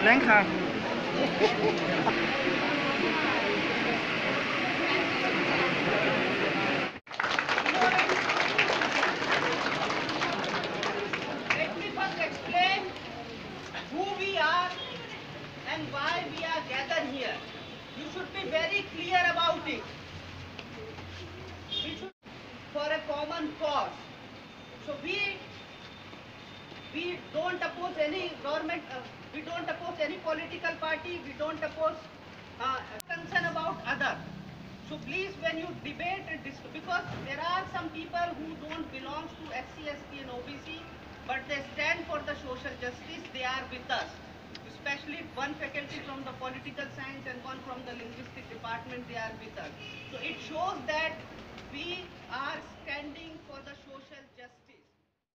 Lenker. Let me first explain who we are and why we are gathered here. You should be very clear about it. We should for a common cause. So we don't oppose any government. We don't oppose any political party. We don't oppose concern about other. So please, when you debate and because there are some people who don't belong to SC, ST and OBC, but they stand for the social justice. They are with us. Especially one faculty from the political science and one from the linguistic department, they are with us. So it shows that we are standing for the social justice.